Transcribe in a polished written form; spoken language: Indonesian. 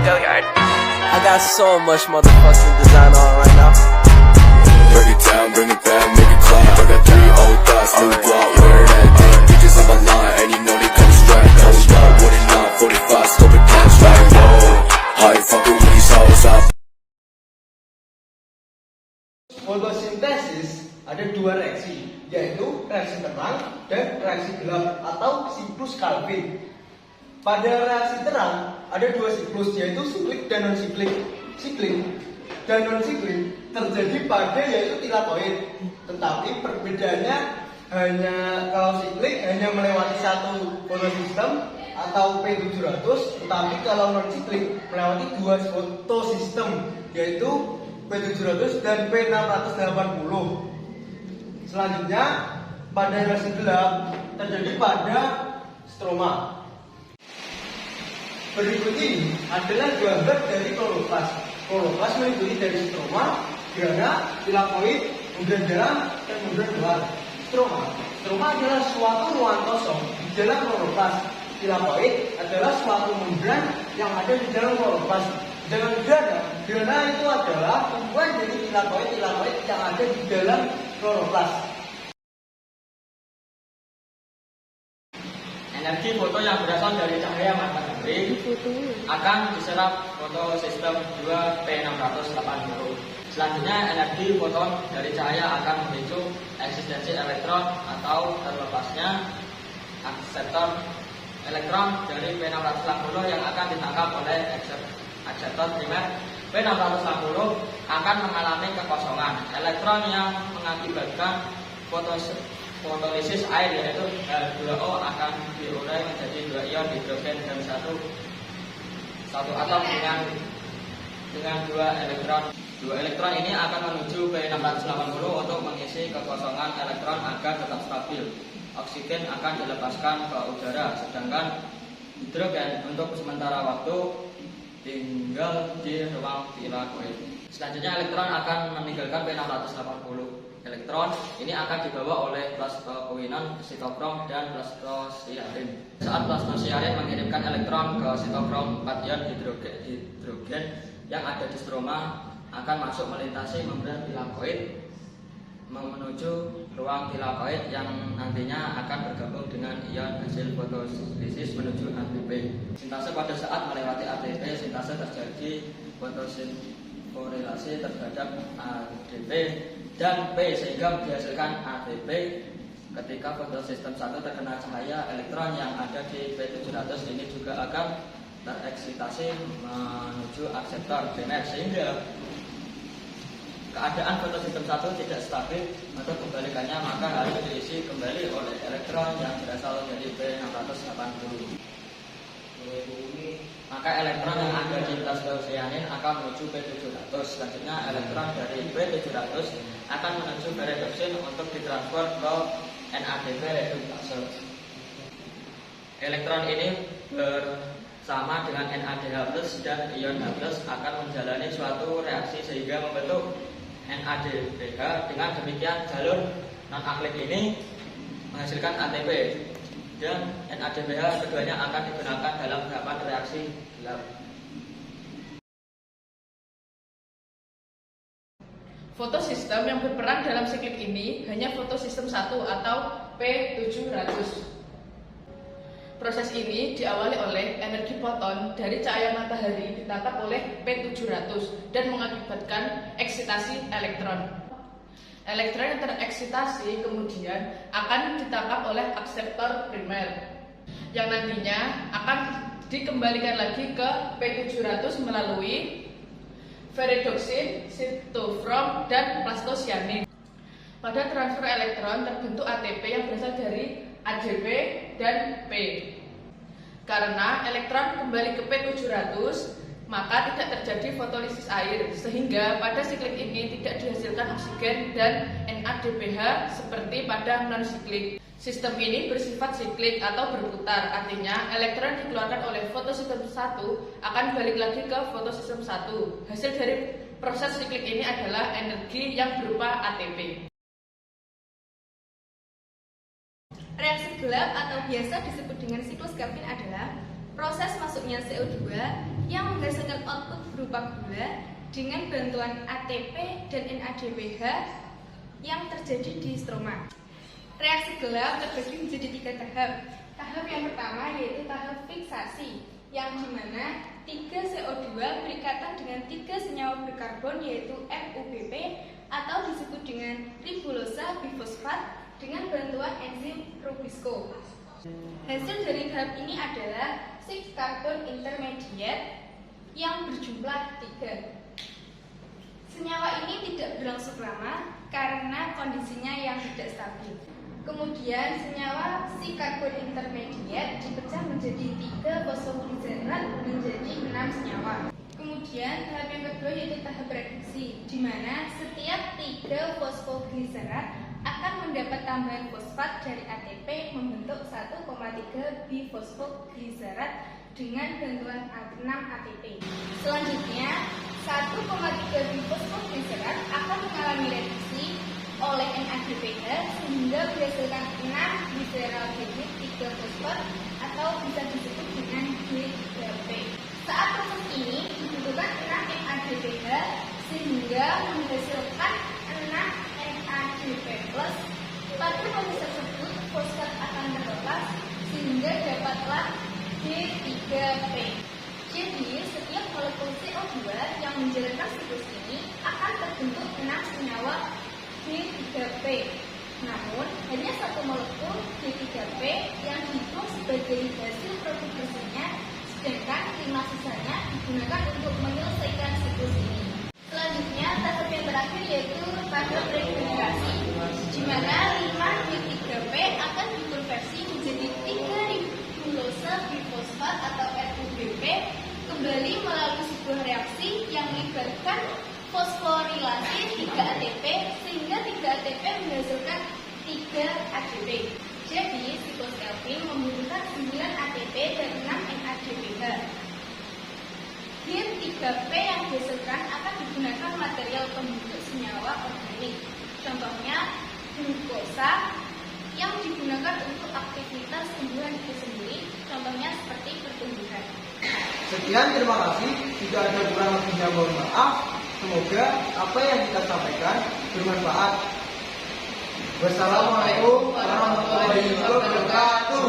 Gilliard. I got so much motherfucking design on right now. Break it down, bring it back, make it clap. I got 3 old thoughts, new block, where that thing. Bitches on my line, and you know they come straight. Hold up, what it not, 45, scope it cash like whoa. High fucking with these hoes up. Fotosintesis ada 2 reaksi, yaitu reaksi terang dan reaksi gelap atau siklus Calvin. Pada reaksi terang ada 2 siklus, yaitu siklik dan non-siklik. Siklik dan non-siklik terjadi pada yaitu tilakoid, tetapi perbedaannya hanya kalau siklik hanya melewati satu fotosistem atau P700, tetapi kalau non-siklik melewati 2 fotosistem, yaitu P700 dan P680. Selanjutnya, pada reaksi gelap terjadi pada stroma. Berikut ini adalah gambar dari kloroplast. Kloroplast meliputi dari stroma, grana, tilakoid, kemudian dalam, dan kemudian luar. Stroma adalah suatu ruangan kosong di dalam kloroplast. Tilakoid adalah suatu membran yang ada di dalam kloroplast. Dengan grana itu adalah tumbuhan dari tilakoid yang ada di dalam kloroplast. Energi foto yang berasal dari cahaya matahari akan diserap fotosistem 2P680. Selanjutnya, energi foton dari cahaya akan memicu eksistensi elektron atau terlepasnya akseptor elektron dari P680 yang akan ditangkap oleh akseptor primer. P680 akan mengalami kekosongan elektron yang mengakibatkan fotolisis air, yaitu H2O akan diurai menjadi 2 ion hidrogen dan satu atom dengan 2 elektron. 2 elektron ini akan menuju P680 untuk mengisi kekosongan elektron agar tetap stabil. Oksigen akan dilepaskan ke udara, sedangkan hidrogen untuk sementara waktu tinggal di ruang tilakoid. Selanjutnya, elektron akan meninggalkan P680. Elektron ini akan dibawa oleh plastokuinon, sitokrom, dan plastosiarin. Saat plastosiarin mengirimkan elektron ke sitokrom, 4 ion hidrogen yang ada di stroma akan masuk melintasi membran tilakoid menuju ruang tilakoid yang nantinya akan bergabung dengan ion hasil fotosintesis menuju ATP. Sintase pada saat melewati ATP, sintase terjadi fotosintesis terhadap ADP dan P sehingga dihasilkan ATP. Ketika fotosistem 1 terkena cahaya, elektron yang ada di P700 ini juga akan tereksitasi menuju akseptor primer sehingga keadaan fotosistem 1 tidak stabil atau kebalikannya, maka harus diisi kembali oleh elektron yang berasal dari P680. Maka elektron yang ada di plastosianin akan menuju P700. Selanjutnya, elektron dari P700 akan menuju ke reduksin untuk ditransfer ke NADP reduktase. Elektron ini bersama dengan NADH+ dan ion H+ akan menjalani suatu reaksi sehingga membentuk NADPH. Dengan demikian, jalur non-aklik ini menghasilkan ATP dan NADPH. Keduanya akan digunakan dalam tahapan reaksi gelap. Fotosistem yang berperan dalam siklik ini hanya fotosistem 1 atau P700. Proses ini diawali oleh energi foton dari cahaya matahari ditangkap oleh P700 dan mengakibatkan eksitasi elektron. Elektron yang tereksitasi kemudian akan ditangkap oleh akseptor primer yang nantinya akan dikembalikan lagi ke P700 melalui ferredoksin, sitofrom, dan plastosianin. Pada transfer elektron terbentuk ATP yang berasal dari ADP dan P. Karena elektron kembali ke P700, maka tidak terjadi fotolisis air, sehingga pada siklik ini tidak dihasilkan oksigen dan NADPH seperti pada non-siklik. Sistem ini bersifat siklik atau berputar, artinya elektron dikeluarkan oleh fotosistem 1 akan balik lagi ke fotosistem 1. Hasil dari proses siklik ini adalah energi yang berupa ATP. Reaksi gelap atau biasa disebut dengan siklus Calvin adalah proses masuknya CO2 yang menghasilkan output berupa gula dengan bantuan ATP dan NADPH yang terjadi di stroma. Reaksi gelap terbagi menjadi 3 tahap. Tahap yang pertama yaitu tahap fiksasi, yang dimana 3 CO2 berikatan dengan 3 senyawa berkarbon yaitu RUBP atau disebut dengan ribulosa bifosfat dengan bantuan enzim Rubisco. Hasil dari tahap ini adalah 6 carbon intermediate yang berjumlah 3. Senyawa ini tidak berlangsung lama karena kondisinya yang tidak stabil. Kemudian senyawa si karbon intermediate dipecah menjadi 3 fosfogliserat menjadi 6 senyawa. Kemudian tahap yang kedua yaitu tahap reduksi, di mana setiap 3 fosfogliserat akan mendapat tambahan fosfat dari ATP membentuk 1,3 bifosfogliserat dengan bantuan 6 ATP. Selanjutnya, 1,3 bifosfogliserat akan mengalami reduksi oleh NADPH sehingga menghasilkan 6 gliseraldehyde 3 fosfat atau bisa disebut dengan G3P. Saat proses ini dibutuhkan 6 NADPH sehingga menghasilkan 6 NADP+. Pada proses tersebut fosfat akan terlepas sehingga dapatlah G3P. Jadi setiap molekul CO2 yang menjalankan siklus ini akan terbentuk 6 senyawa G3P. Namun, hanya 1 molekul G3P yang dihitung sebagai hasil produk bersihnya, sedangkan 5 sisanya digunakan untuk menyelesaikan siklus ini. Selanjutnya, tahap yang terakhir yaitu tahap regenerasi, di mana 5 G3P akan dikonversi menjadi 3 ribulosa bifosfat atau RUBP kembali melalui sebuah reaksi yang melibatkan fosforilasi 3 ATP sehingga 3 ATP menghasilkan 3 ADP. Jadi siklus Kelvin membutuhkan 9 ATP dan 6 NADPH. G3P yang dihasilkan akan digunakan material pembentuk senyawa organik. Contohnya glukosa yang digunakan untuk aktivitas tumbuhan itu sendiri, contohnya seperti pertumbuhan. Sekian, terima kasih. Jika ada kurang lebihnya mohon maaf. Semoga apa yang kita sampaikan bermanfaat. Wassalamualaikum warahmatullahi wabarakatuh.